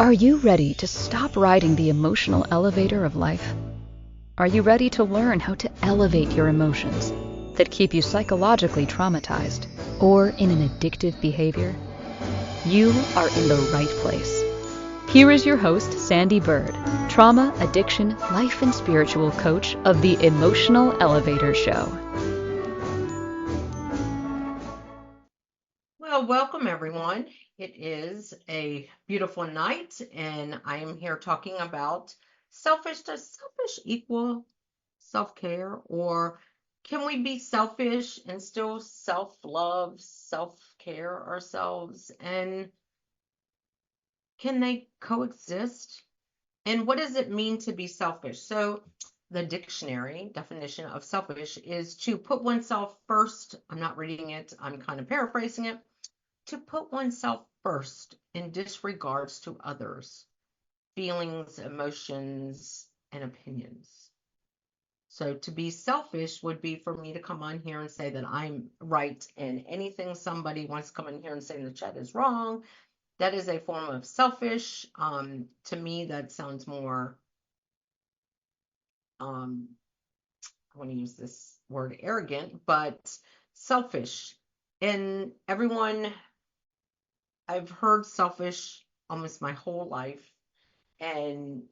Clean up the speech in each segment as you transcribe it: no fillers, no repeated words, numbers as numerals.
Are you ready to stop riding the emotional elevator of life? Are you ready to learn how to elevate your emotions that keep you psychologically traumatized or in an addictive behavior? You are in the right place. Here is your host, Sandee Byrd, trauma, addiction, life, and spiritual coach of the Emotional Elevator Show. Well, welcome everyone. It is a beautiful night, and I am here talking about selfish. Does selfish equal self-care, or can we be selfish and still self-love, self-care ourselves? And can they coexist? And what does it mean to be selfish? So, the dictionary definition of selfish is to put oneself first. I'm not reading it, I'm kind of paraphrasing it. To put oneself first in disregards to others' feelings, emotions, and opinions. So to be selfish would be for me to come on here and say that I'm right, and anything somebody wants to come in here and say in the chat is wrong. That is a form of selfish. To me, that sounds more, I want to use this word arrogant, but selfish. And everyone, I've heard selfish almost my whole life. And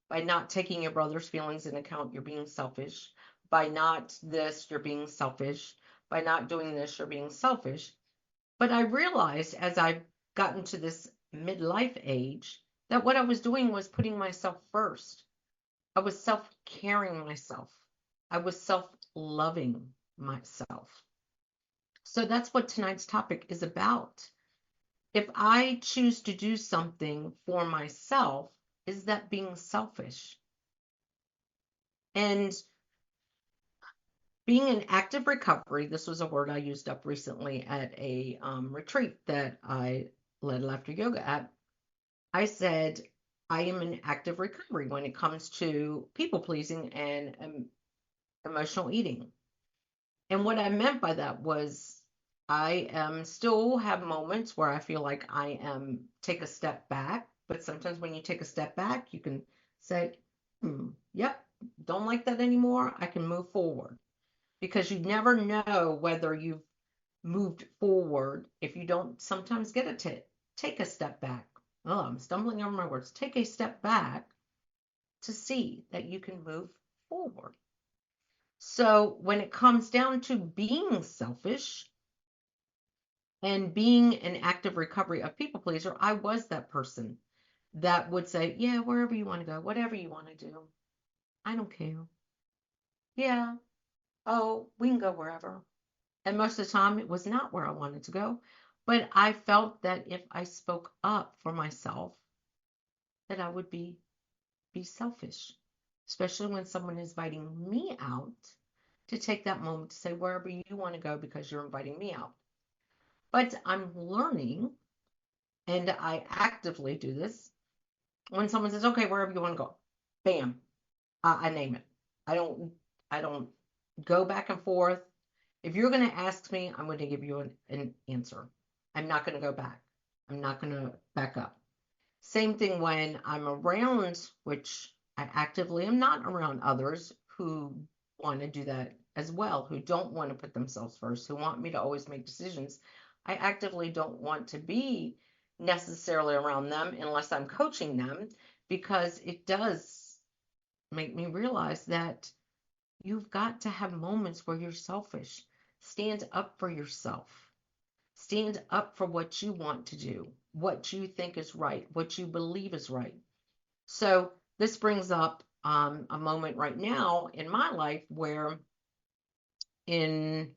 by not taking your brother's feelings into account, you're being selfish. By not this, you're being selfish. By not doing this, you're being selfish. But I realized as I've gotten to this midlife age that what I was doing was putting myself first. I was self-caring myself. I was self-loving myself. So that's what tonight's topic is about. If I choose to do something for myself, is that being selfish? And being in active recovery, this was a word I used up recently at a retreat that I led laughter yoga at. I said, I am in active recovery when it comes to people pleasing and emotional eating. And what I meant by that was I am still have moments where I feel like I am take a step back, but sometimes when you take a step back, you can say, yep, don't like that anymore. I can move forward, because you never know whether you've moved forward if you don't sometimes get to take a step back. Oh, I'm stumbling over my words. Take a step back to see that you can move forward. So when it comes down to being selfish and being an active recovery of people pleaser, I was that person that would say, yeah, wherever you want to go, whatever you want to do, I don't care. Yeah, oh, we can go wherever. And most of the time, it was not where I wanted to go. But I felt that if I spoke up for myself, that I would be selfish, especially when someone is inviting me out, to take that moment to say wherever you want to go because you're inviting me out. But I'm learning, and I actively do this. When someone says, "Okay, wherever you want to go," bam, I name it. I don't I don't go back and forth. If you're going to ask me, I'm going to give you an answer. I'm not going to go back. I'm not going to back up. Same thing when I'm around, which I actively am not around others who want to do that as well, who don't want to put themselves first, who want me to always make decisions. I actively don't want to be necessarily around them unless I'm coaching them, because it does make me realize that you've got to have moments where you're selfish. Stand up for yourself. Stand up for what you want to do, what you think is right, what you believe is right. So this brings up a moment right now in my life where in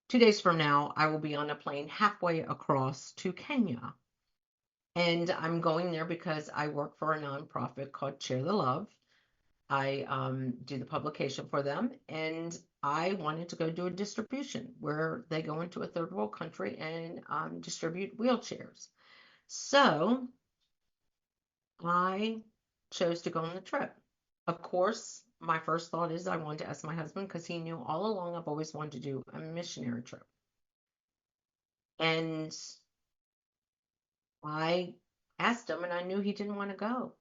2 days from now, I will be on a plane halfway across to Kenya. And I'm going there because I work for a nonprofit called Share the Love. I do the publication for them, and I wanted to go do a distribution where they go into a third world country and distribute wheelchairs. So I chose to go on the trip. Of course, my first thought is I wanted to ask my husband, because he knew all along I've always wanted to do a missionary trip. And I asked him, and I knew he didn't want to go.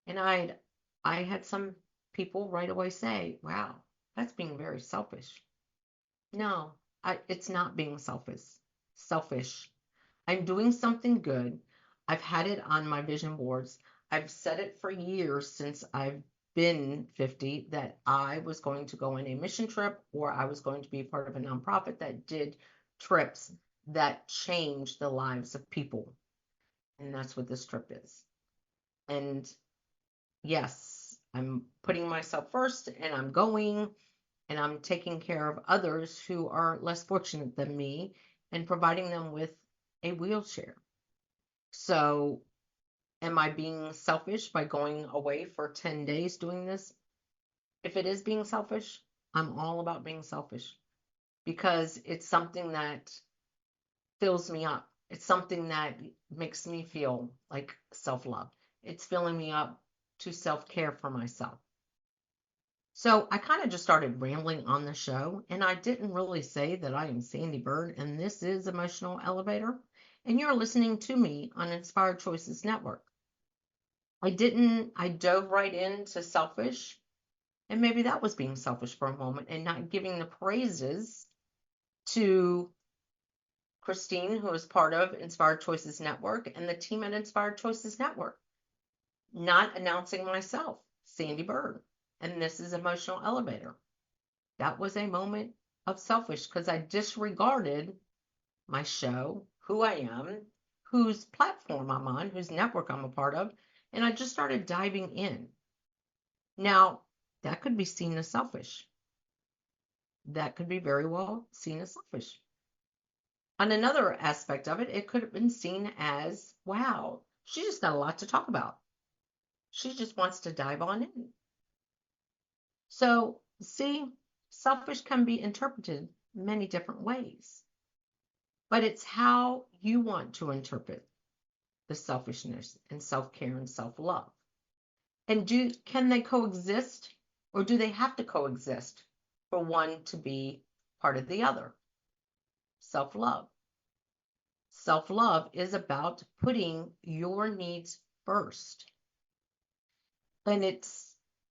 And I had some people right away say, "Wow, that's being very selfish." No, it's not being selfish. Selfish. I'm doing something good. I've had it on my vision boards. I've said it for years since I've been 50 that I was going to go on a mission trip or I was going to be part of a nonprofit that did trips that changed the lives of people. And that's what this trip is. And yes, I'm putting myself first and I'm going and I'm taking care of others who are less fortunate than me and providing them with a wheelchair. So, am I being selfish by going away for 10 days doing this? If it is being selfish, I'm all about being selfish because it's something that fills me up. It's something that makes me feel like self love. It's filling me up to self care for myself. So I kind of just started rambling on the show, and I didn't really say that I am Sandee Byrd, and this is Emotional Elevator, and you're listening to me on Inspired Choices Network. I dove right into selfish, and maybe that was being selfish for a moment and not giving the praises to Christine, who is part of Inspired Choices Network, and the team at Inspired Choices Network. Not announcing myself, Sandee Byrd, and this is Emotional Elevator. That was a moment of selfish because I disregarded my show, who I am, whose platform I'm on, whose network I'm a part of, and I just started diving in. Now, that could be seen as selfish. That could be very well seen as selfish. On another aspect of it, it could have been seen as, wow, she just got a lot to talk about. She just wants to dive on in. So, see, selfish can be interpreted many different ways, but it's how you want to interpret the selfishness and self-care and self-love. And can they coexist or do they have to coexist for one to be part of the other? Self-love. Self-love is about putting your needs first. And it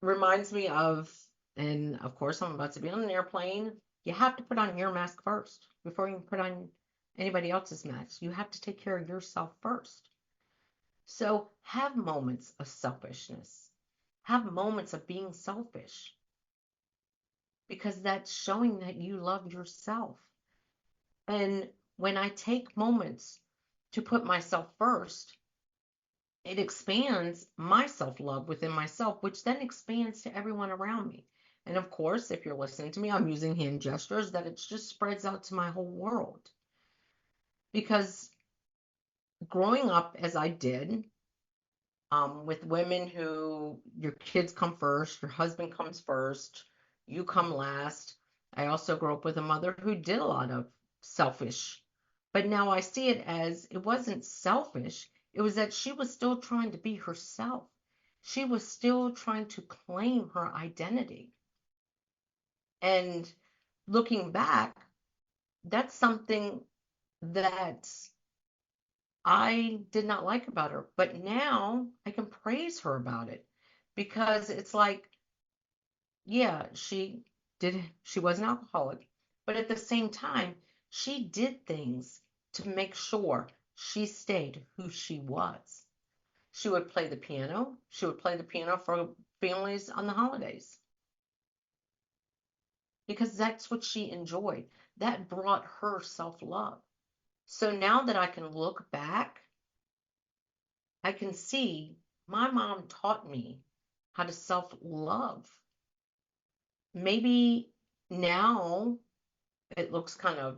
reminds me of, and of course I'm about to be on an airplane, you have to put on your mask first before you can put on anybody else's mask. You have to take care of yourself first. So have moments of selfishness. Have moments of being selfish because that's showing that you love yourself. And when I take moments to put myself first, it expands my self-love within myself, which then expands to everyone around me. And of course, if you're listening to me, I'm using hand gestures that it just spreads out to my whole world. Because growing up as I did, with women who your kids come first, your husband comes first, you come last. I also grew up with a mother who did a lot of selfish, but now I see it as it wasn't selfish. It was that she was still trying to be herself. She was still trying to claim her identity. And looking back, that's something that I did not like about her, but now I can praise her about it because it's like, yeah, she was an alcoholic, but at the same time, she did things to make sure she stayed who she was. She would play the piano. She would play the piano for families on the holidays because that's what she enjoyed. That brought her self-love. So now that I can look back, I can see my mom taught me how to self-love. Maybe now it looks kind of,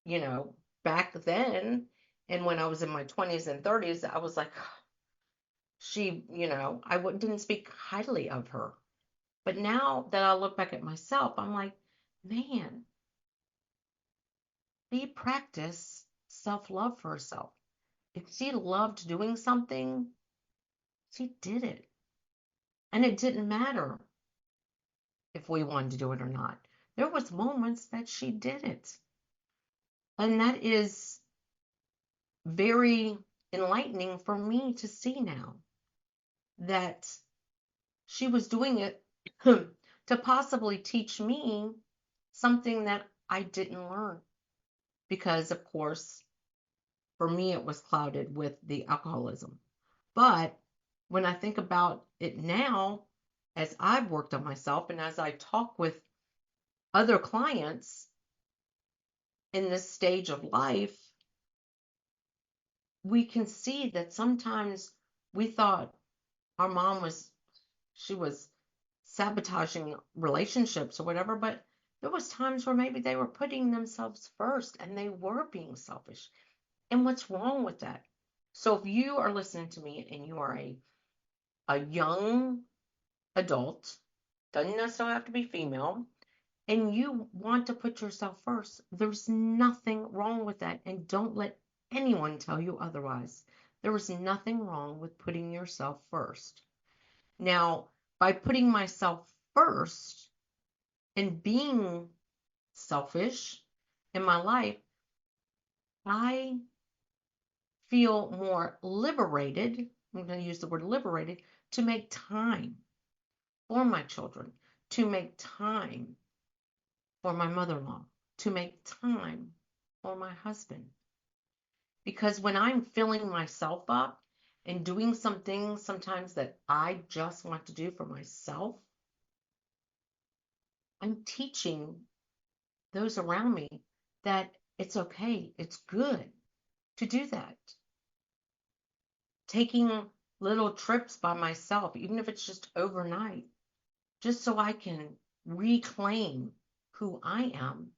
you know, back then, and when I was in my 20s and 30s, I was like, I didn't speak highly of her. But now that I look back at myself, I'm like, man, she practiced self-love for herself. If she loved doing something, she did it. And it didn't matter if we wanted to do it or not. There was moments that she did it. And that is very enlightening for me to see now that she was doing it to possibly teach me something that I didn't learn. Because, of course, for me, it was clouded with the alcoholism. But when I think about it now, as I've worked on myself and as I talk with other clients in this stage of life, we can see that sometimes we thought our mom was, she was sabotaging relationships or whatever, but there was times where maybe they were putting themselves first and they were being selfish. And what's wrong with that? So if you are listening to me and you are a young adult, doesn't necessarily have to be female, and you want to put yourself first, there's nothing wrong with that. And don't let anyone tell you otherwise. There is nothing wrong with putting yourself first. Now, by putting myself first and being selfish in my life, I feel more liberated. I'm going to use the word liberated to make time for my children, to make time for my mother-in-law, to make time for my husband. Because when I'm filling myself up and doing some things sometimes that I just want to do for myself, I'm teaching those around me that it's okay, it's good to do that. Taking little trips by myself, even if it's just overnight, just so I can reclaim who I am,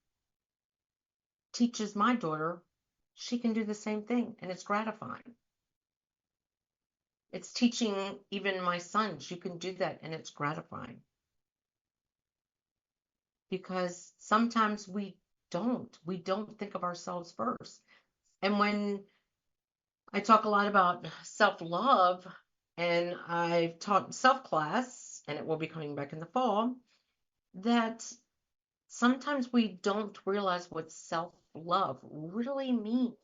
teaches my daughter she can do the same thing, and it's gratifying. It's teaching even my sons you can do that, and it's gratifying. Because sometimes we don't think of ourselves first. And when I talk a lot about self-love, and I've taught self-class, and it will be coming back in the fall, that sometimes we don't realize what self-love really means.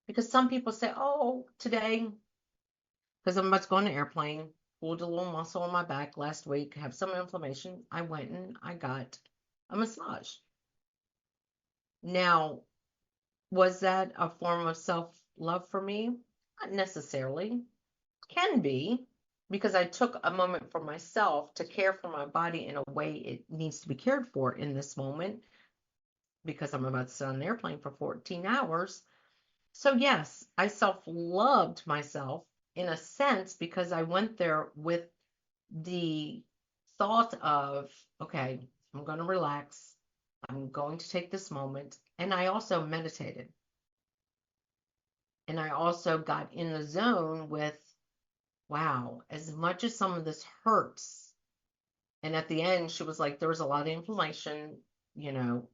Because some people say, oh, today, because I'm about to go on an airplane, pulled a little muscle on my back last week, have some inflammation. I went and I got a massage. Now, was that a form of self-love for me? Not necessarily. Can be, because I took a moment for myself to care for my body in a way it needs to be cared for in this moment, because I'm about to sit on an airplane for 14 hours. So yes, I self-loved myself in a sense because I went there with the thought of, okay, I'm going to relax. I'm going to take this moment. And I also meditated. And I also got in the zone with, wow, as much as some of this hurts. And at the end, she was like, there was a lot of inflammation, you know,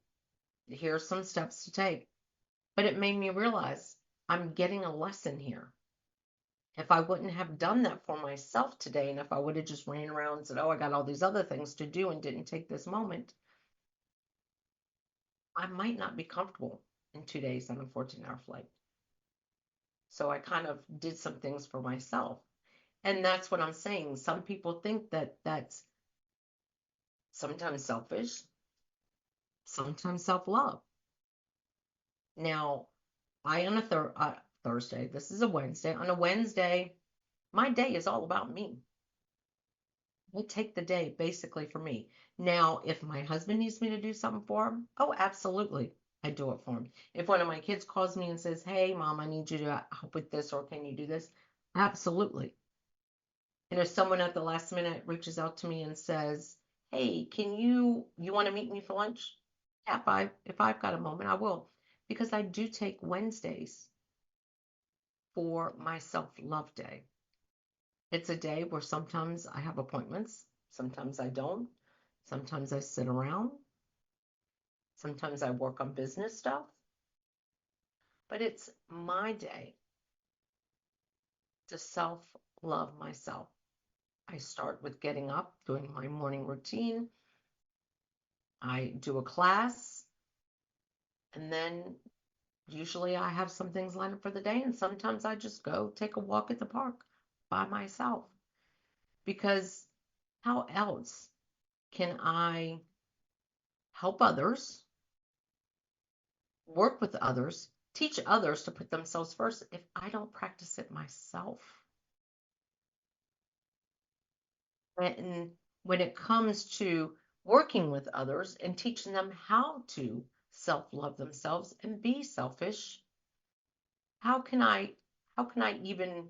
here's some steps to take. But it made me realize I'm getting a lesson here. If I wouldn't have done that for myself today, and if I would have just ran around and said, oh, I got all these other things to do and didn't take this moment, I might not be comfortable in 2 days on a 14-hour flight. So I kind of did some things for myself. And that's what I'm saying. Some people think that that's sometimes selfish, sometimes self-love. Now, I on a Thursday, this is a Wednesday. On a Wednesday, my day is all about me. I take the day basically for me. Now, if my husband needs me to do something for him, oh, absolutely, I do it for him. If one of my kids calls me and says, hey, Mom, I need you to help with this, or can you do this? Absolutely. And if someone at the last minute reaches out to me and says, hey, you want to meet me for lunch? Yeah, if I've got a moment, I will. Because I do take Wednesdays for my self-love day. It's a day where sometimes I have appointments, sometimes I don't. Sometimes I sit around. Sometimes I work on business stuff. But it's my day to self-love myself. I start with getting up, doing my morning routine. I do a class, and then Usually I have some things lined up for the day, and sometimes I just go take a walk at the park by myself. Because how else can I help others, work with others, teach others to put themselves first if I don't practice it myself? And when it comes to working with others and teaching them how to self-love themselves and be selfish, how can I even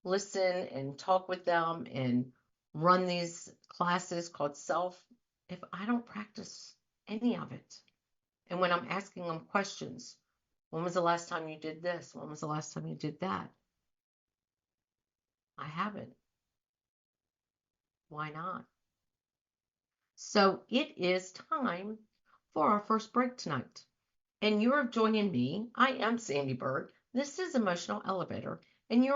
listen and talk with them and run these classes called self if I don't practice any of it? And when I'm asking them questions, when was the last time you did this? When was the last time you did that? I haven't. Why not? So it is time for our first break tonight. And you're joining me. I am Sandee Byrd. This is Emotional Elevator. And you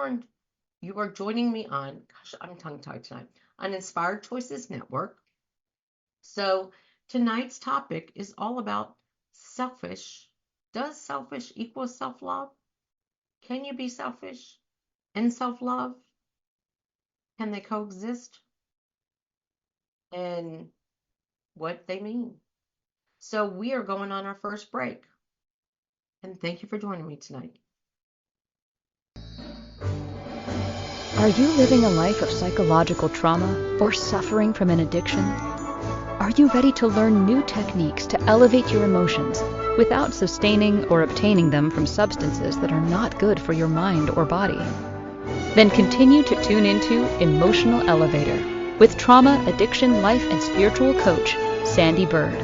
are joining me on, gosh, I'm tongue-tied tonight, on Inspired Choices Network. So tonight's topic is all about selfish. Does selfish equal self-love? Can you be selfish and self-love? Can they coexist? And what they mean. So we are going on our first break. And thank you for joining me tonight. Are you living a life of psychological trauma or suffering from an addiction? Are you ready to learn new techniques to elevate your emotions without sustaining or obtaining them from substances that are not good for your mind or body? Then continue to tune into Emotional Elevator with trauma, addiction, life, and spiritual coach, Sandee Byrd,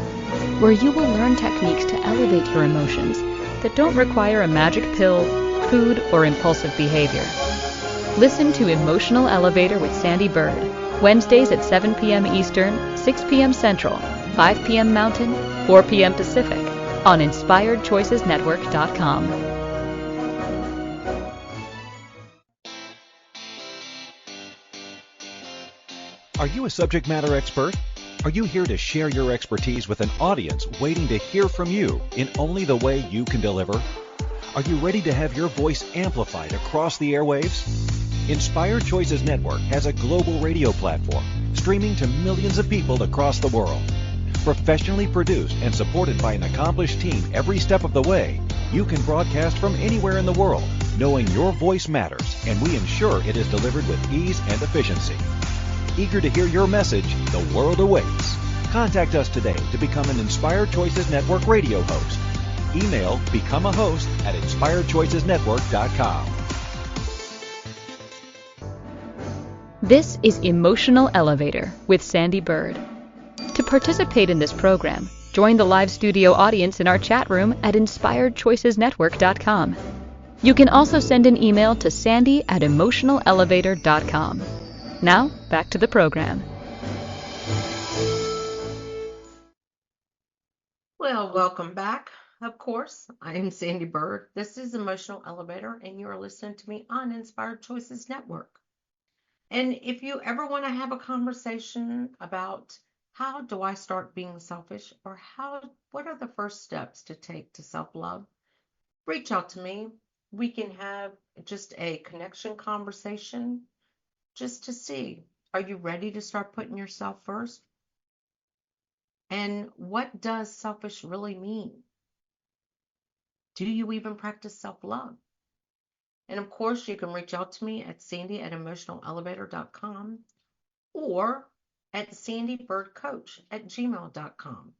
where you will learn techniques to elevate your emotions that don't require a magic pill, food, or impulsive behavior. Listen to Emotional Elevator with Sandee Byrd, Wednesdays at 7 p.m. Eastern, 6 p.m. Central, 5 p.m. Mountain, 4 p.m. Pacific, on InspiredChoicesNetwork.com. Are you a subject matter expert? Are you here to share your expertise with an audience waiting to hear from you in only the way you can deliver? Are you ready to have your voice amplified across the airwaves? Inspired Choices Network has a global radio platform streaming to millions of people across the world. Professionally produced and supported by an accomplished team every step of the way, you can broadcast from anywhere in the world, knowing your voice matters, and we ensure it is delivered with ease and efficiency. Eager to hear your message, the world awaits. Contact us today to become an Inspired Choices Network radio host. Email become a host at inspiredchoicesnetwork.com. This is Emotional Elevator with Sandee Byrd. To participate in this program, join the live studio audience in our chat room at inspiredchoicesnetwork.com. You can also send an email to sandy@emotionalelevator.com. Now, back to the program. Well, welcome back. Of course, I am Sandee Byrd. This is Emotional Elevator, and you are listening to me on Inspired Choices Network. And if you ever want to have a conversation about how do I start being selfish, or what are the first steps to take to self-love, reach out to me. We can have just a connection conversation just to see, are you ready to start putting yourself first? And what does selfish really mean? Do you even practice self-love? And of course, you can reach out to me at sandy@emotionalelevator.com or at sandeebirdcoach@gmail.com.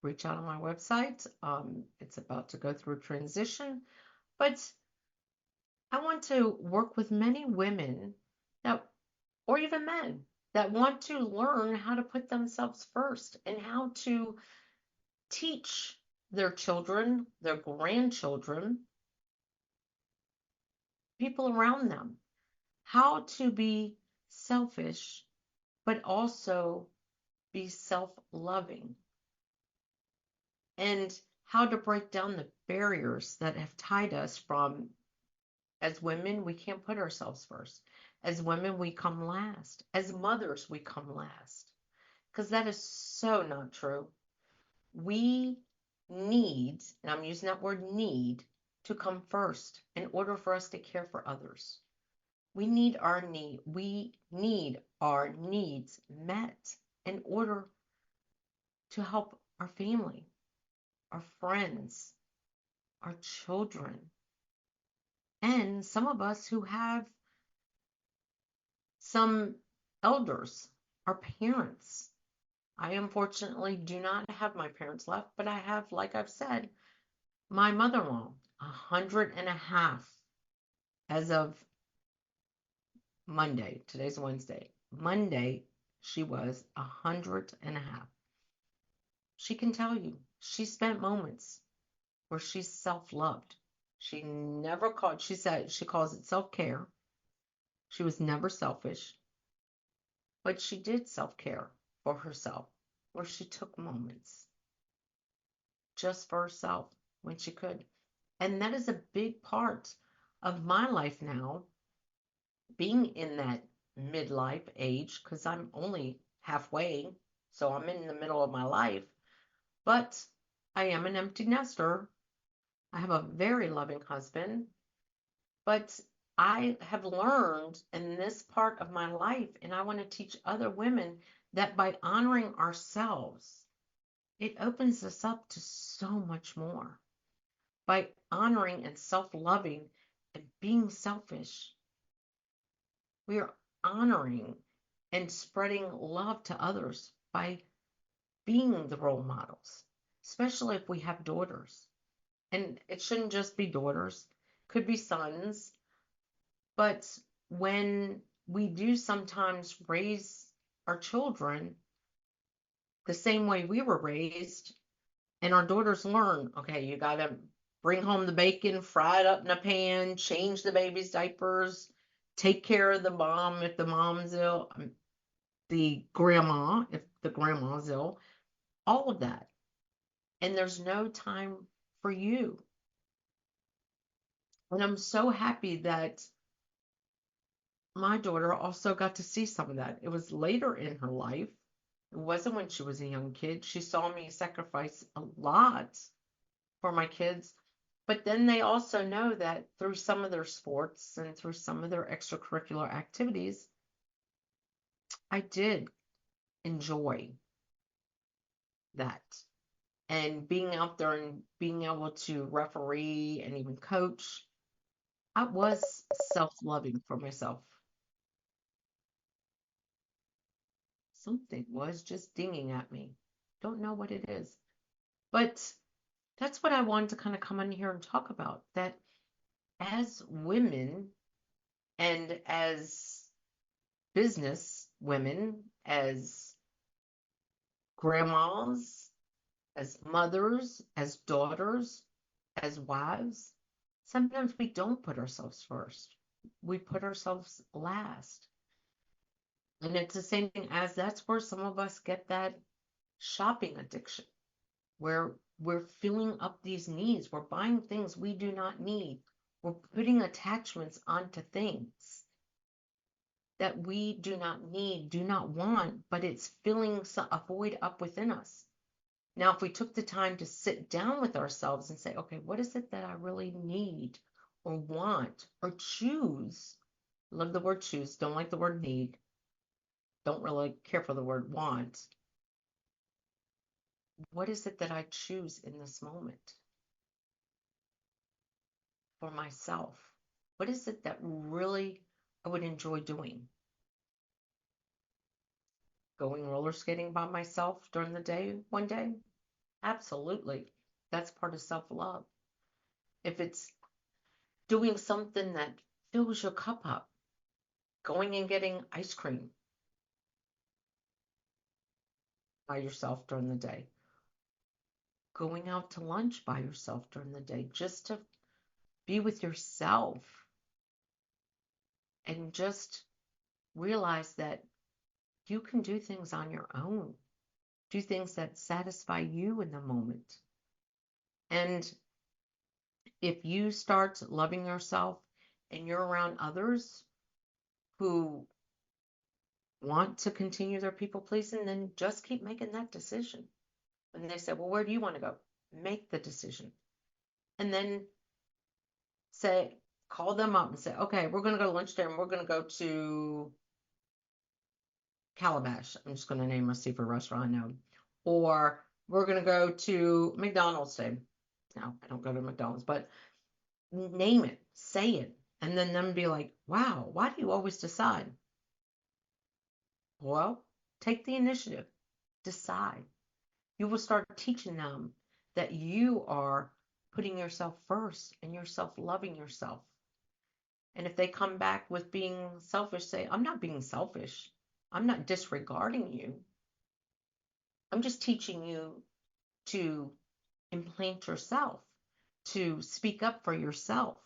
Reach out on my website. It's about to go through a transition, but I want to work with many women that, or even men, that want to learn how to put themselves first and how to teach their children, their grandchildren, people around them, how to be selfish, but also be self-loving, and how to break down the barriers that have tied us from, as women, we can't put ourselves first. As women, we come last. As mothers, we come last. Because that is so not true. We needs, and I'm using that word need, to come first in order for us to care for others. We need our needs met in order to help our family, our friends, our children, and some of us who have some elders, our parents. I unfortunately do not have my parents left, but I have, like I've said, my mother-in-law, 100 and a half as of Monday. Today's Wednesday. Monday, she was 100 and a half. She can tell you, she spent moments where she self-loved. She never called, she said, she calls it self-care. She was never selfish, but she did self-care for herself, where she took moments just for herself when she could. And that is a big part of my life now, being in that midlife age, because I'm only halfway, so I'm in the middle of my life, but I am an empty nester. I have a very loving husband, but I have learned in this part of my life, and I want to teach other women, that by honoring ourselves, it opens us up to so much more. By honoring and self-loving and being selfish, we are honoring and spreading love to others by being the role models, especially if we have daughters. And it shouldn't just be daughters, could be sons. But when we do sometimes raise our children the same way we were raised, and our daughters learn, okay, you got to bring home the bacon, fry it up in a pan, change the baby's diapers, take care of the mom if the mom's ill, the grandma if the grandma's ill, all of that. And there's no time for you. And I'm so happy that my daughter also got to see some of that. It was later in her life. It wasn't when she was a young kid. She saw me sacrifice a lot for my kids. But then they also know that through some of their sports and through some of their extracurricular activities, I did enjoy that. And being out there and being able to referee and even coach, I was self-loving for myself. Something was just dinging at me. Don't know what it is. But that's what I wanted to kind of come in here and talk about. That as women and as business women, as grandmas, as mothers, as daughters, as wives, sometimes we don't put ourselves first. We put ourselves last. And it's the same thing as that's where some of us get that shopping addiction, where we're filling up these needs. We're buying things we do not need. We're putting attachments onto things that we do not need, do not want, but it's filling a void up within us. Now, if we took the time to sit down with ourselves and say, okay, what is it that I really need or want or choose? Love the word choose, don't like the word need. Don't really care for the word want. What is it that I choose in this moment for myself? What is it that really I would enjoy doing? Going roller skating by myself during the day one day? Absolutely. That's part of self-love. If it's doing something that fills your cup up, going and getting ice cream by yourself during the day, going out to lunch by yourself during the day, just to be with yourself and just realize that you can do things on your own, do things that satisfy you in the moment. And if you start loving yourself and you're around others who want to continue their people pleasing, then just keep making that decision. And they say, well, where do you want to go? Make the decision. And then call them up and say, okay, we're going to go to lunch there and we're going to go to Calabash. I'm just going to name a seafood restaurant I know. Or we're going to go to McDonald's today. No, I don't go to McDonald's, but name it, say it, and then them be like, wow, why do you always decide? Well, take the initiative, decide. You will start teaching them that you are putting yourself first and you're self-loving yourself. And if they come back with being selfish, say, I'm not being selfish. I'm not disregarding you. I'm just teaching you to implant yourself, to speak up for yourself,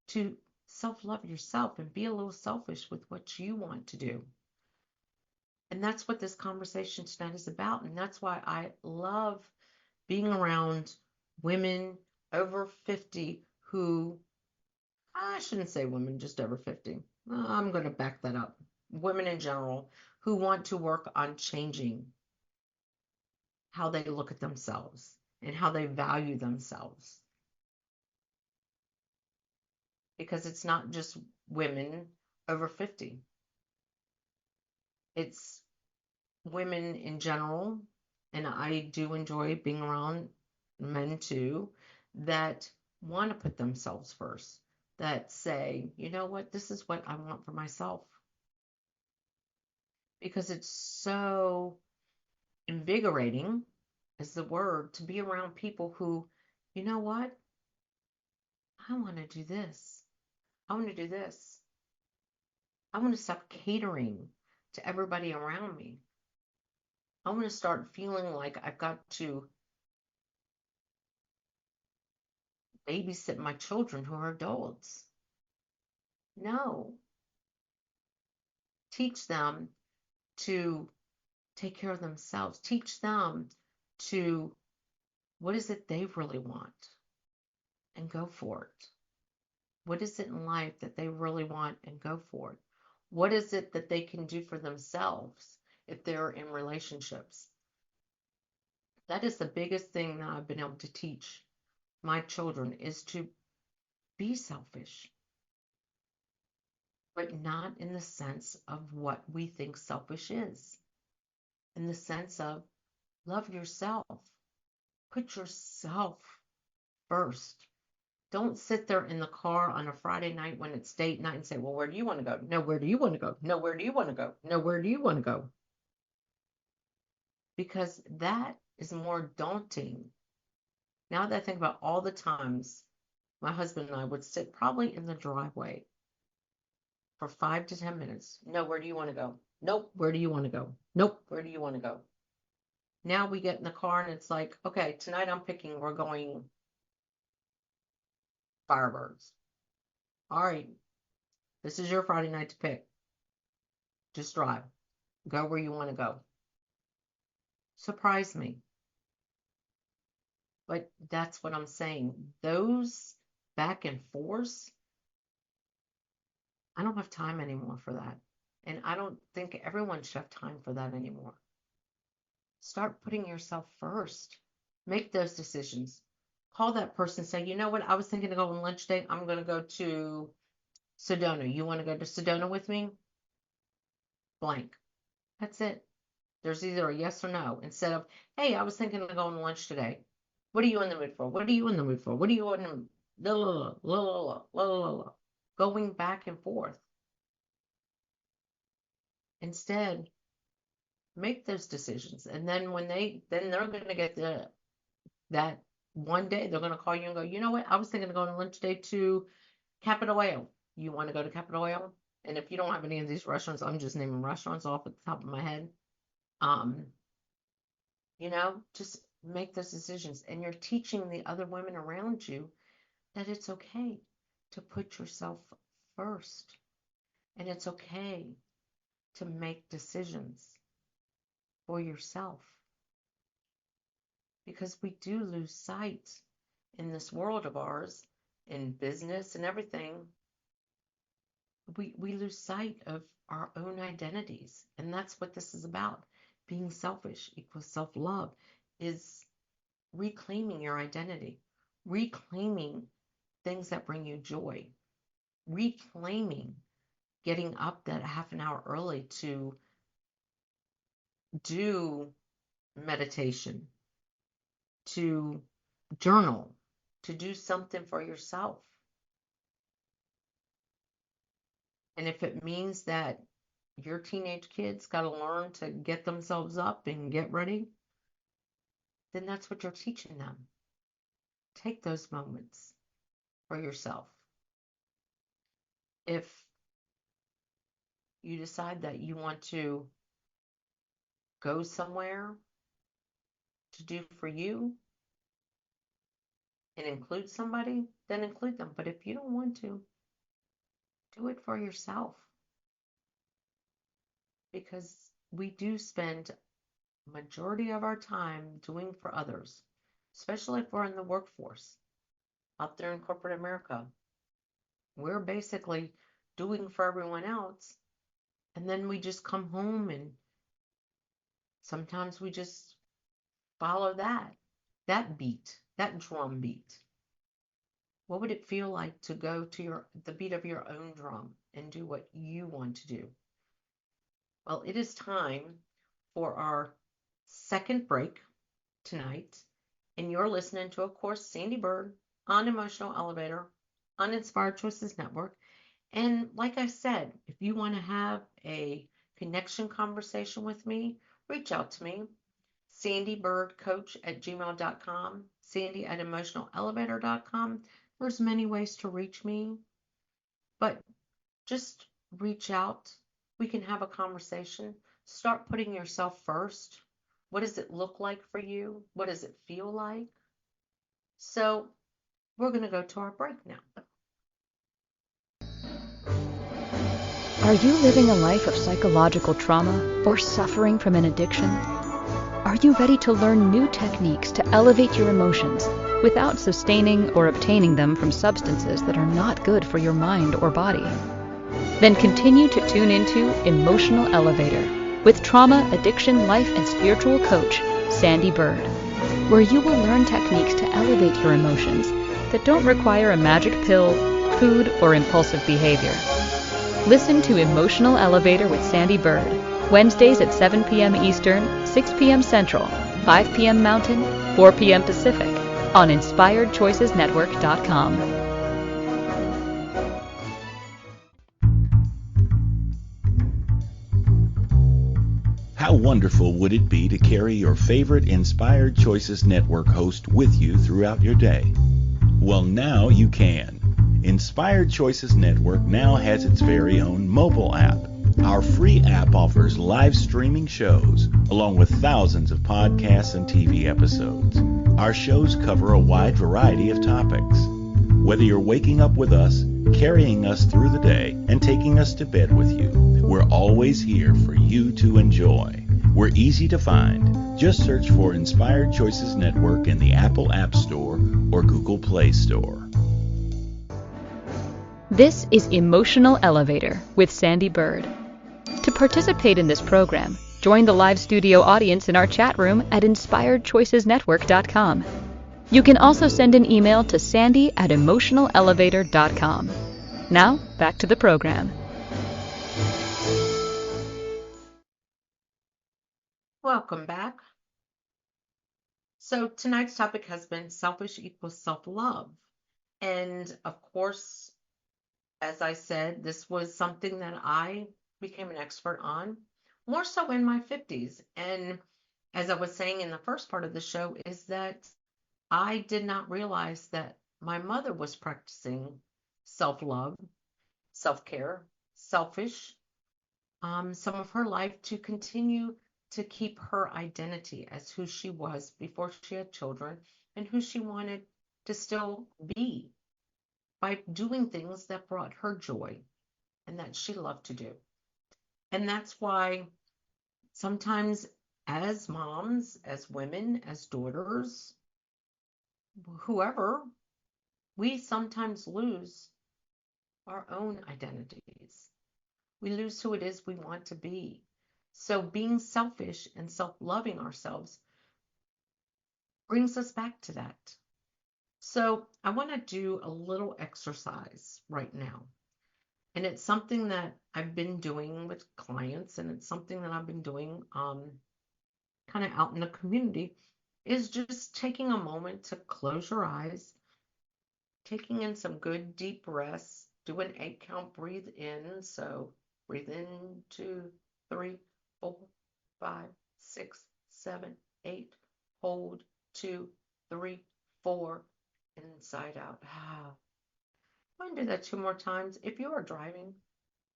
to self-love yourself and be a little selfish with what you want to do. And that's what this conversation tonight is about. And that's why I love being around women over 50 who, I shouldn't say women just over 50. I'm going to back that up. Women in general who want to work on changing how they look at themselves and how they value themselves. Because it's not just women over 50. It's women in general, and I do enjoy being around men too, that want to put themselves first, that say, you know what, this is what I want for myself. Because it's so invigorating, is the word, to be around people who, you know what, I want to do this. I want to do this. I want to stop catering to everybody around me. I want to start feeling like I've got to babysit my children who are adults. No. Teach them to take care of themselves. Teach them to, what is it they really want? And go for it. What is it in life that they really want and go for it? What is it that they can do for themselves if they're in relationships? That is the biggest thing that I've been able to teach my children, is to be selfish, but not in the sense of what we think selfish is. In the sense of love yourself. Put yourself first. Don't sit there in the car on a Friday night when it's date night and say, well, where do you want to go? No, where do you want to go? No, where do you want to go? No, where do you want to go? Because that is more daunting. Now that I think about all the times my husband and I would sit probably in the driveway for 5 to 10 minutes. No, where do you want to go? Nope, where do you want to go? Nope, where do you want to go? Now we get in the car and it's like, okay, tonight we're going Firebirds. All right, this is your Friday night to pick. Just drive. Go where you want to go. Surprise me. But that's what I'm saying. Those back and forth, I don't have time anymore for that. And I don't think everyone should have time for that anymore. Start putting yourself first. Make those decisions. Call that person, say, you know what, I was thinking of going on lunch date. I'm going to go to Sedona. You want to go to Sedona with me? Blank. That's it. There's either a yes or no, instead of, hey, I was thinking of going to lunch today. What are you in the mood for? What are you in the mood for? What are you in the la la la la la la la, going back and forth. Instead, make those decisions. And then they're going to get that one day they're going to call you and go, you know what? I was thinking of going to lunch today to Capitol Ale. You want to go to Capitol Ale? And if you don't have any of these restaurants, I'm just naming restaurants off at the top of my head. Just make those decisions. And you're teaching the other women around you that it's okay to put yourself first. And it's okay to make decisions for yourself. Because we do lose sight in this world of ours, in business and everything. We lose sight of our own identities. And that's what this is about. Being selfish equals self-love, is reclaiming your identity, reclaiming things that bring you joy, reclaiming getting up that half an hour early to do meditation, to journal, to do something for yourself. And if it means that your teenage kids got to learn to get themselves up and get ready, then that's what you're teaching them. Take those moments for yourself. If you decide that you want to go somewhere to do for you and include somebody, then include them. But if you don't want to, do it for yourself. Because we do spend majority of our time doing for others, especially if we're in the workforce out there in corporate America. We're basically doing for everyone else, and then we just come home and sometimes we just follow that beat, that drum beat. What would it feel like to go to the beat of your own drum and do what you want to do? Well, it is time for our second break tonight, and you're listening to, of course, Sandee Byrd on Emotional Elevator on Inspired Choices Network. And like I said, if you want to have a connection conversation with me, reach out to me, sandeebirdcoach@gmail.com, sandy@emotionalelevator.com. There's many ways to reach me, but just reach out. We can have a conversation. Start putting yourself first. What does it look like for you? What does it feel like? So we're going to go to our break now. Are you living a life of psychological trauma or suffering from an addiction? Are you ready to learn new techniques to elevate your emotions without sustaining or obtaining them from substances that are not good for your mind or body? Then continue to tune into Emotional Elevator with trauma, addiction, life, and spiritual coach, Sandee Byrd, where you will learn techniques to elevate your emotions that don't require a magic pill, food, or impulsive behavior. Listen to Emotional Elevator with Sandee Byrd, Wednesdays at 7 p.m. Eastern, 6 p.m. Central, 5 p.m. Mountain, 4 p.m. Pacific, on InspiredChoicesNetwork.com. How wonderful would it be to carry your favorite Inspired Choices Network host with you throughout your day? Well, now you can. Inspired Choices Network now has its very own mobile app. Our free app offers live streaming shows, along with thousands of podcasts and TV episodes. Our shows cover a wide variety of topics. Whether you're waking up with us, carrying us through the day, and taking us to bed with you, we're always here for you to enjoy. We're easy to find. Just search for Inspired Choices Network in the Apple App Store or Google Play Store. This is Emotional Elevator with Sandee Byrd. To participate in this program, join the live studio audience in our chat room at InspiredChoicesNetwork.com. You can also send an email to sandy@emotionalelevator.com. Now, back to the program. Welcome back. So tonight's topic has been selfish equals self-love. And of course, as I said, this was something that I became an expert on, more so in my 50s. And as I was saying in the first part of the show, is that I did not realize that my mother was practicing self-love, self-care, selfish, some of her life to continue to keep her identity as who she was before she had children and who she wanted to still be by doing things that brought her joy and that she loved to do. And that's why sometimes as moms, as women, as daughters, whoever, we sometimes lose our own identities. We lose who it is we want to be. So being selfish and self-loving ourselves brings us back to that. So I want to do a little exercise right now. And it's something that I've been doing with clients, and it's something that I've been doing kind of out in the community, is just taking a moment to close your eyes, taking in some good deep breaths. Do an 8 count breathe in. So breathe in 2, 3, 4, 5, 6, 7, 8. Hold 2, 3, 4. Inside out. I'm going to do that 2 more times. If you are driving,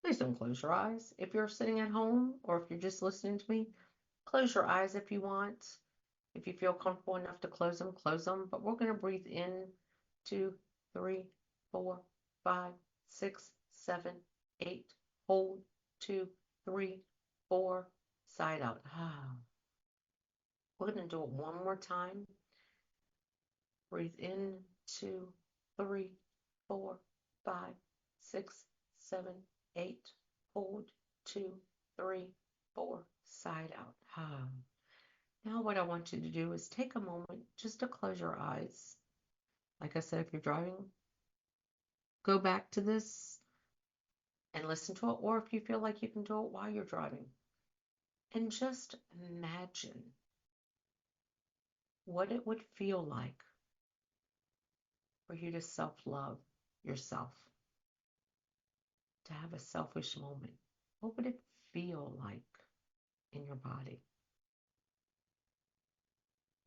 please don't close your eyes. If you're sitting at home or if you're just listening to me, close your eyes if you want. If you feel comfortable enough to close them, close them. But we're going to breathe in 2, 3, 4, 5, 6, 7, 8. Hold 2, 3, 4. Side out. We're going to do it one more time. Breathe in 2, 3, 4, 5, 6, 7, 8. Hold 2, 3, 4. Side out. Now what I want you to do is take a moment just to close your eyes. Like I said, if you're driving, go back to this and listen to it. Or if you feel like you can do it while you're driving. And just imagine what it would feel like for you to self-love yourself, to have a selfish moment. What would it feel like in your body?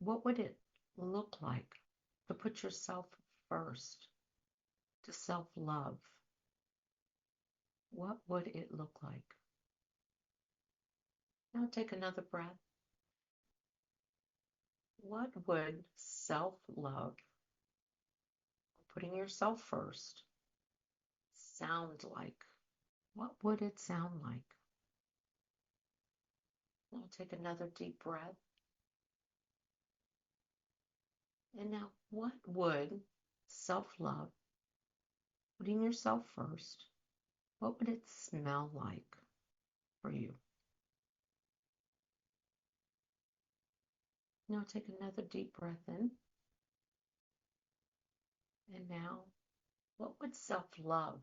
What would it look like to put yourself first, to self-love? What would it look like? Now take another breath. What would self-love, putting yourself first, sound like? What would it sound like? Now take another deep breath. And now, what would self-love, putting yourself first, what would it smell like for you? Now take another deep breath in. And now, what would self-love,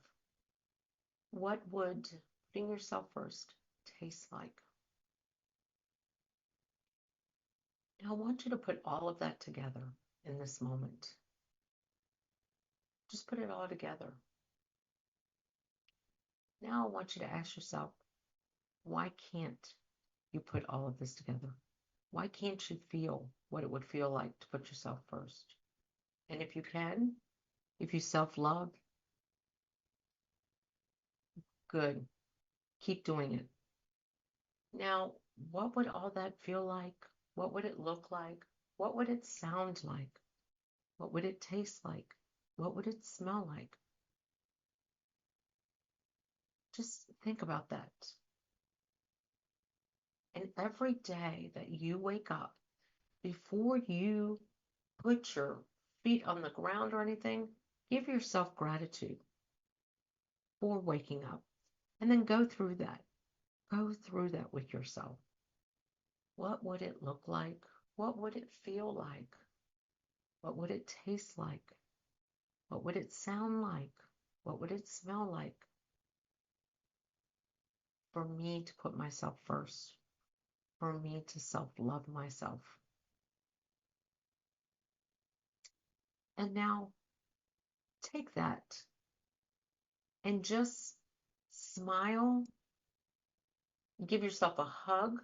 what would putting yourself first taste like? Now I want you to put all of that together in this moment. Just put it all together. Now I want you to ask yourself, why can't you put all of this together? Why can't you feel what it would feel like to put yourself first? And if you can, if you self-love, good. Keep doing it. Now, what would all that feel like? What would it look like? What would it sound like? What would it taste like? What would it smell like? Just think about that. And every day that you wake up, before you put your feet on the ground or anything, give yourself gratitude for waking up. And then go through that. Go through that with yourself. What would it look like? What would it feel like? What would it taste like? What would it sound like? What would it smell like? For me to put myself first. For me to self-love myself. And now take that and just smile. Give yourself a hug.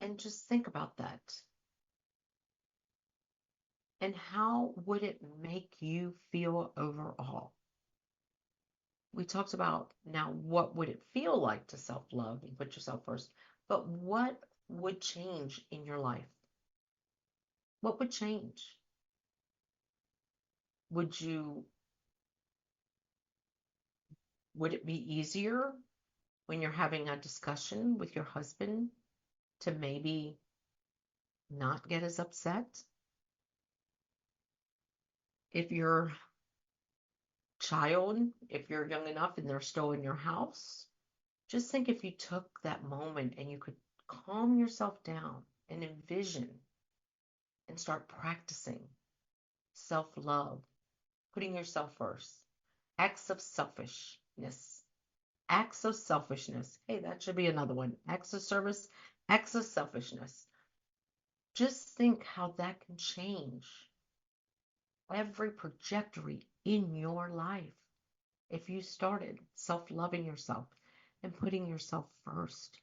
And just think about that. And how would it make you feel overall? We talked about now what would it feel like to self-love and put yourself first, but what would change in your life? What would change? Would it be easier when you're having a discussion with your husband to maybe not get as upset? If your child, if you're young enough and they're still in your house, just think if you took that moment and you could calm yourself down and envision and start practicing self-love, putting yourself first. Acts of selfishness. Acts of selfishness. Hey, that should be another one. Acts of service, acts of selfishness. Just think how that can change every trajectory in your life if you started self-loving yourself and putting yourself first.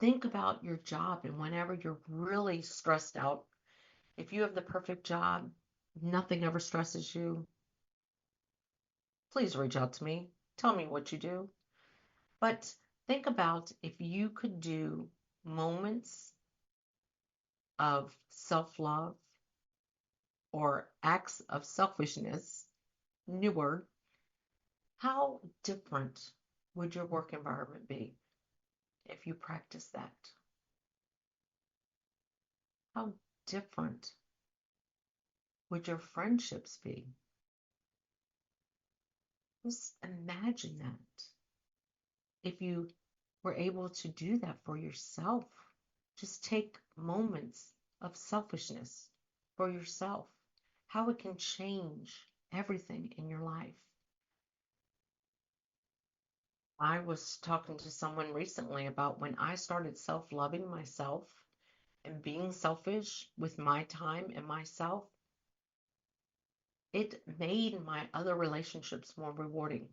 Think about your job, and whenever you're really stressed out, if you have the perfect job, nothing ever stresses you, please reach out to me. Tell me what you do. But think about if you could do moments of self-love or acts of selfishness, new word, how different would your work environment be if you practice that? How different would your friendships be? Just imagine that. If you were able to do that for yourself, just take moments of selfishness for yourself, how it can change everything in your life. I was talking to someone recently about when I started self-loving myself and being selfish with my time and myself, it made my other relationships more rewarding.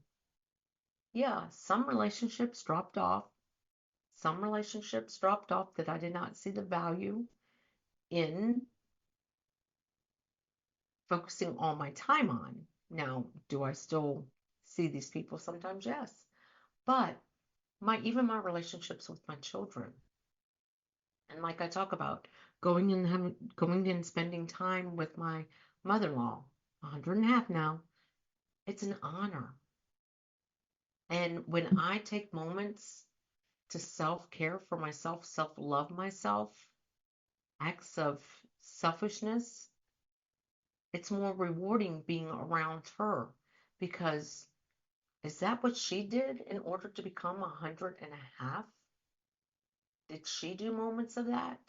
Yeah, some relationships dropped off. Some relationships dropped off that I did not see the value in focusing all my time on. Now, do I still see these people sometimes? Yes. But even my relationships with my children, and like I talk about, going and spending time with my mother-in-law, 100 and a half now, it's an honor. And when I take moments to self-care for myself, self-love myself, acts of selfishness, it's more rewarding being around her, because is that what she did in order to become 100 and a half? Did she do moments of that?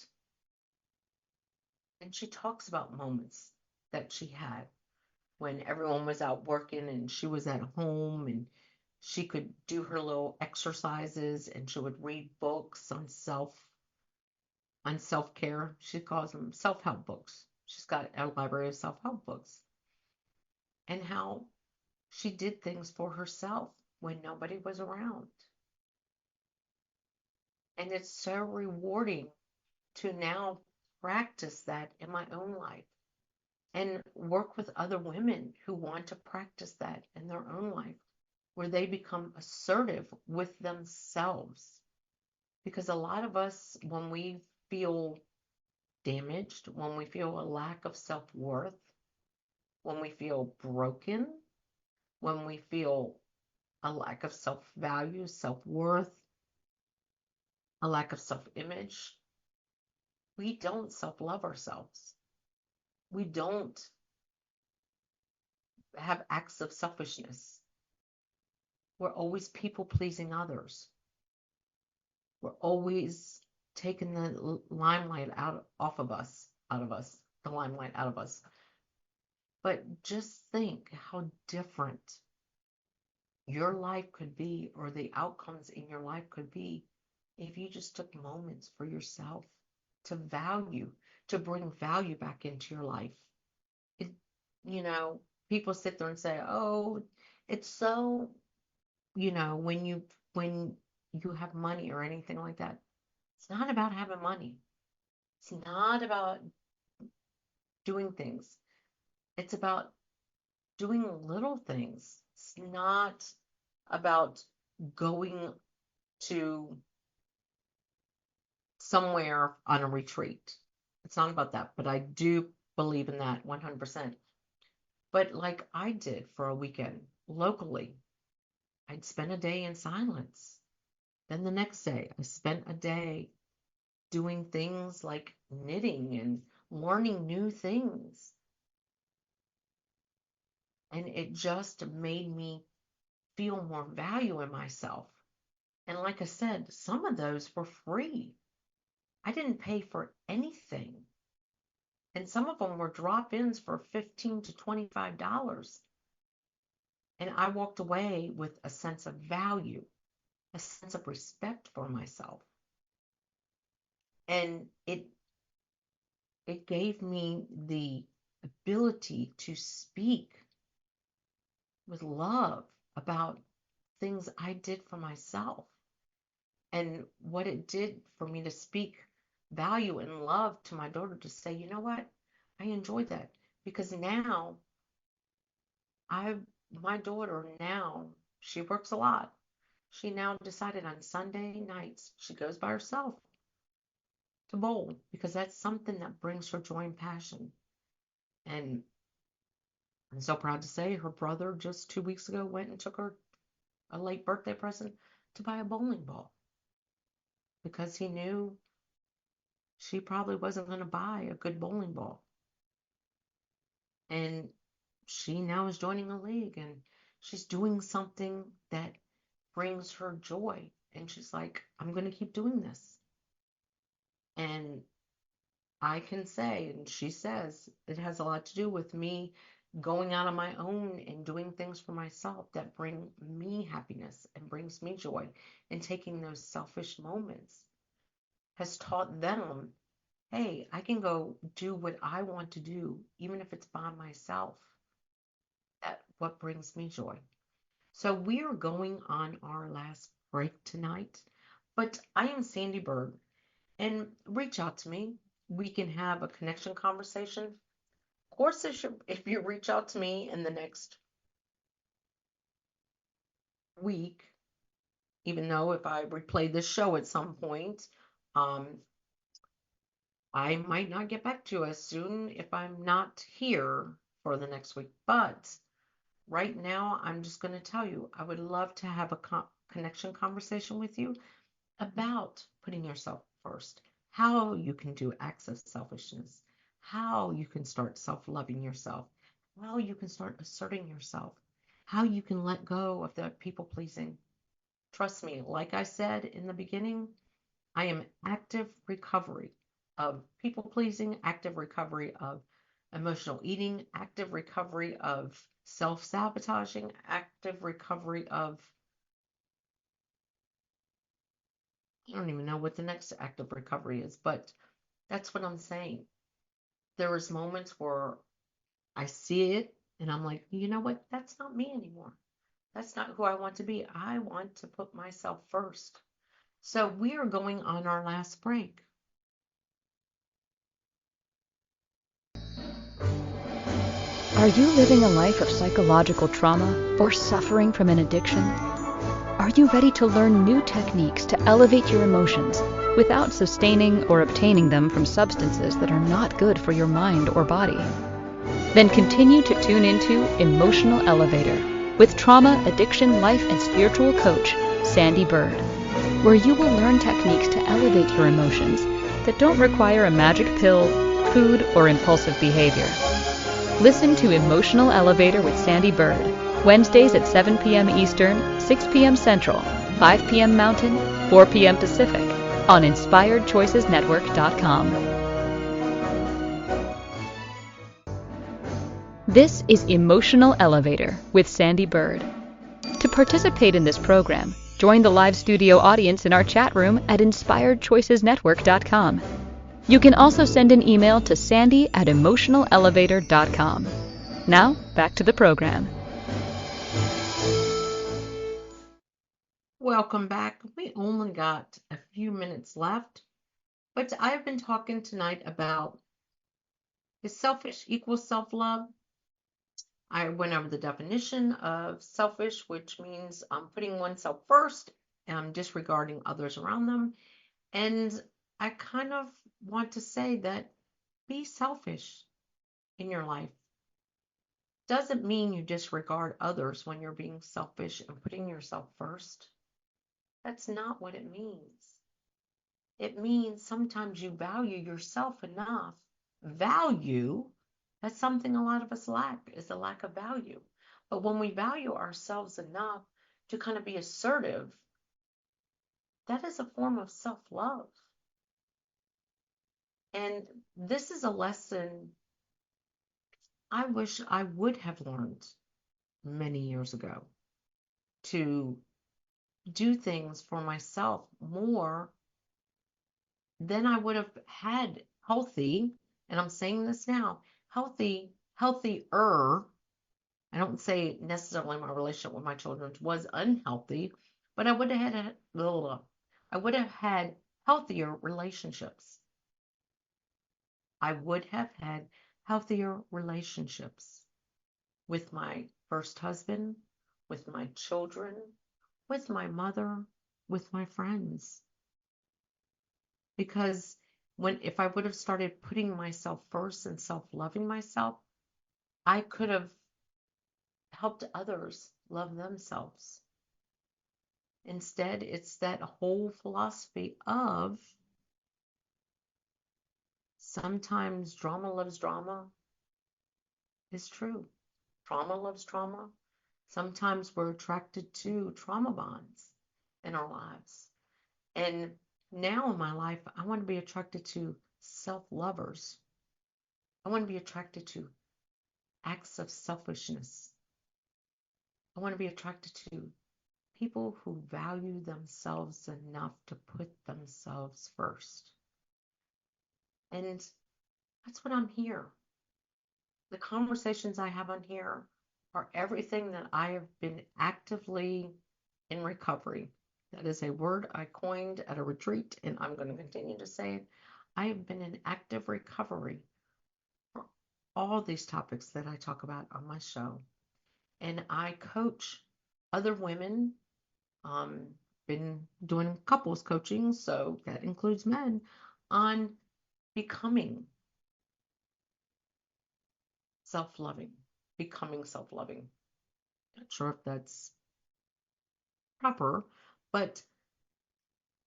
And she talks about moments that she had when everyone was out working and she was at home, and she could do her little exercises and she would read books on self-care. She calls them self-help books. She's got a library of self-help books. And how she did things for herself when nobody was around. And it's so rewarding to now practice that in my own life and work with other women who want to practice that in their own life, where they become assertive with themselves. Because a lot of us, when we feel damaged, when we feel a lack of self-worth, when we feel broken, when we feel a lack of self-value, self-worth, a lack of self-image, we don't self-love ourselves. We don't have acts of selfishness. We're always people-pleasing others. We're always taking the limelight out of us, the limelight out of us. But just think how different your life could be, or the outcomes in your life could be, if you just took moments for yourself to bring value back into your life. It, people sit there and say, oh, it's so, when you have money or anything like that, it's not about having money. It's not about doing things. It's about doing little things. It's not about going to somewhere on a retreat. It's not about that, but I do believe in that 100%. But like I did for a weekend locally, I'd spend a day in silence. Then the next day, I spent a day doing things like knitting and learning new things. And it just made me feel more value in myself. And like I said, some of those were free. I didn't pay for anything. And some of them were drop-ins for $15 to $25. And I walked away with a sense of value, a sense of respect for myself. And it gave me the ability to speak with love about things I did for myself, and what it did for me to speak value and love to my daughter, to say, you know what, I enjoyed that, because now my daughter now, she works a lot. She now decided on Sunday nights she goes by herself to bowl, because that's something that brings her joy and passion. And I'm so proud to say her brother just 2 weeks ago went and took her a late birthday present to buy a bowling ball, because he knew she probably wasn't going to buy a good bowling ball. And she now is joining a league, and she's doing something that brings her joy. And she's like, I'm going to keep doing this. And I can say, and she says, it has a lot to do with me going out on my own and doing things for myself that bring me happiness and brings me joy. And taking those selfish moments has taught them, hey, I can go do what I want to do, even if it's by myself. That's what brings me joy. So we are going on our last break tonight, but I am Sandee Byrd, and reach out to me. We can have a connection conversation. Of course, if you reach out to me in the next week, even though if I replay this show at some point, um, I might not get back to you as soon if I'm not here for the next week. But right now, I'm just going to tell you, I would love to have a connection conversation with you about putting yourself first, how you can do access selfishness, how you can start self-loving yourself, how you can start asserting yourself, how you can let go of that people pleasing. Trust me, like I said in the beginning, I am active recovery of people pleasing, active recovery of emotional eating, active recovery of self-sabotaging, active recovery of, I don't even know what the next active recovery is, but that's what I'm saying. There was moments where I see it and I'm like, you know what? That's not me anymore. That's not who I want to be. I want to put myself first. So we are going on our last break. Are you living a life of psychological trauma or suffering from an addiction? Are you ready to learn new techniques to elevate your emotions without sustaining or obtaining them from substances that are not good for your mind or body? Then continue to tune into Emotional Elevator with trauma, addiction, life, and spiritual coach, Sandee Byrd, where you will learn techniques to elevate your emotions that don't require a magic pill, food, or impulsive behavior. Listen to Emotional Elevator with Sandee Byrd, Wednesdays at 7 p.m. Eastern, 6 p.m. Central, 5 p.m. Mountain, 4 p.m. Pacific, on InspiredChoicesNetwork.com. This is Emotional Elevator with Sandee Byrd. To participate in this program, join the live studio audience in our chat room at InspiredChoicesNetwork.com. You can also send an email to sandy@emotionalelevator.com. Now, back to the program. Welcome back. We only got a few minutes left, but I've been talking tonight about, is selfish equals self-love? I went over the definition of selfish, which means putting oneself first and disregarding others around them. And I kind of want to say that be selfish in your life. Doesn't mean you disregard others when you're being selfish and putting yourself first. That's not what it means. It means sometimes you value yourself enough. Value, that's something a lot of us lack, is a lack of value. But when we value ourselves enough to kind of be assertive, that is a form of self-love. And this is a lesson I wish I would have learned many years ago, to do things for myself more than I would have had healthy, and I'm saying this now, healthier. I don't say necessarily my relationship with my children was unhealthy, but I would have had healthier relationships. I would have had healthier relationships with my first husband, with my children, with my mother, with my friends. Because if I would have started putting myself first and self-loving myself, I could have helped others love themselves. Instead, it's that whole philosophy of sometimes drama loves drama is true. Trauma loves trauma. Sometimes we're attracted to trauma bonds in our lives. And now in my life, I want to be attracted to self-lovers. I want to be attracted to acts of selfishness. I want to be attracted to people who value themselves enough to put themselves first. And that's what I'm here. The conversations I have on here are everything that I have been actively in recovery. That is a word I coined at a retreat, and I'm going to continue to say it. I have been in active recovery for all these topics that I talk about on my show. And I coach other women, been doing couples coaching, so that includes men, on becoming self-loving, Not sure if that's proper, but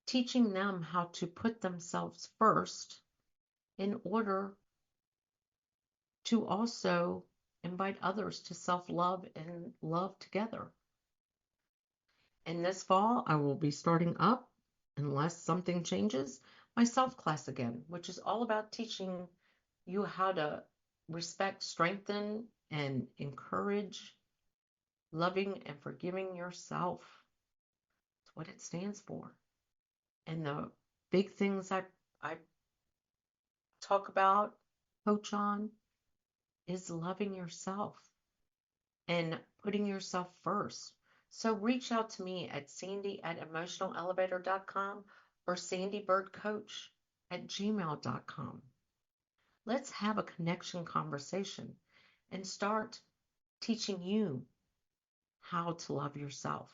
teaching them how to put themselves first in order to also invite others to self-love and love together. And this fall, I will be starting up, unless something changes, my self class again, which is all about teaching you how to respect, strengthen, and encourage loving and forgiving yourself. That's what it stands for. And the big things I talk about, coach on, is loving yourself and putting yourself first. So reach out to me at Sandee@emotionalelevator.com or sandeebirdcoach@gmail.com. Let's have a connection conversation and start teaching you how to love yourself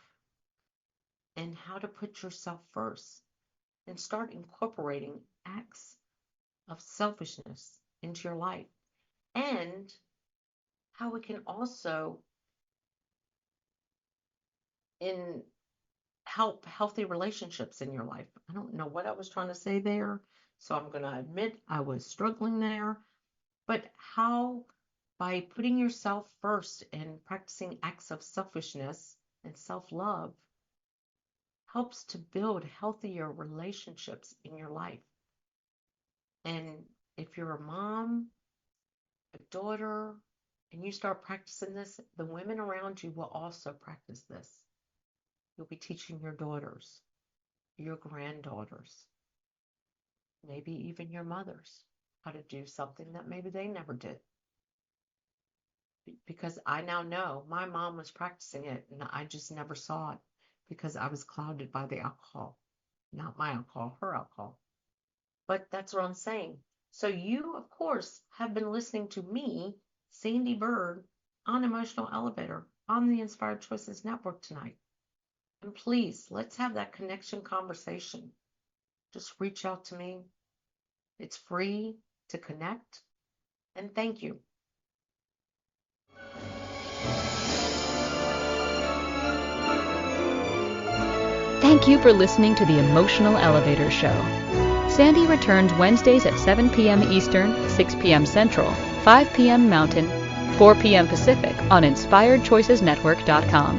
and how to put yourself first, and start incorporating acts of selfishness into your life, and how we can also help healthy relationships in your life. I don't know what I was trying to say there, so I'm going to admit I was struggling there. But how, by putting yourself first and practicing acts of selfishness and self-love, helps to build healthier relationships in your life. And if you're a mom, a daughter, and you start practicing this, the women around you will also practice this. You'll be teaching your daughters, your granddaughters, maybe even your mothers, how to do something that maybe they never did. Because I now know my mom was practicing it and I just never saw it because I was clouded by the alcohol. Not my alcohol, her alcohol. But that's what I'm saying. So you, of course, have been listening to me, Sandee Byrd, on Emotional Elevator on the Inspired Choices Network tonight. And please, let's have that connection conversation. Just reach out to me. It's free to connect. And thank you. Thank you for listening to the Emotional Elevator Show. Sandee returns Wednesdays at 7 p.m. Eastern, 6 p.m. Central, 5 p.m. Mountain, 4 p.m. Pacific on InspiredChoicesNetwork.com.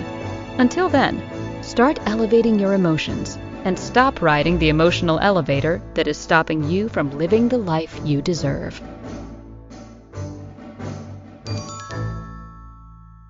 Until then, start elevating your emotions and stop riding the emotional elevator that is stopping you from living the life you deserve.